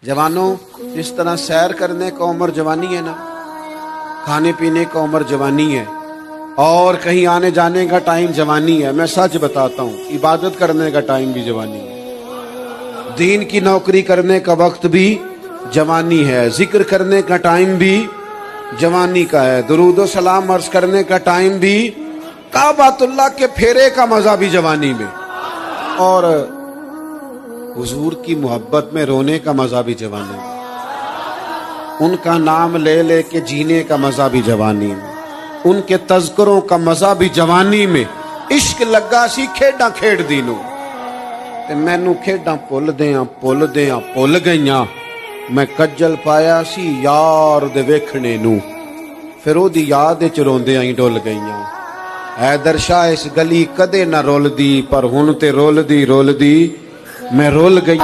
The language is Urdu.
جوانوں، جس طرح سیر کرنے کا عمر جوانی ہے نا، کھانے پینے کا عمر جوانی ہے، اور کہیں آنے جانے کا ٹائم جوانی ہے. میں سچ بتاتا ہوں، عبادت کرنے کا ٹائم بھی جوانی ہے، دین کی نوکری کرنے کا وقت بھی جوانی ہے، ذکر کرنے کا ٹائم بھی جوانی کا ہے، درود و سلام عرض کرنے کا ٹائم بھی، کعبۃ اللہ کے پھیرے کا مزہ بھی جوانی میں، اور حضور کی محبت میں رونے کا مزہ بھی جوانی میں، ان کا نام لے لے کے جینے کا مزہ بھی جوانی میں، ان کے تذکروں کا مزہ بھی جوانی میں. عشق لگا سی کھیڈاں کھیڈ دینوں تے مینوں کھیڈاں پل گئیاں. میں کجل پایا سی یار دے ویکھنے نو، پھر او دی یاد وچ روندیاں ہی ڈل گئیاں. حیدر شاہ اس گلی کدے نہ رول دی، پر ہن تے رول دی میں رول گئی.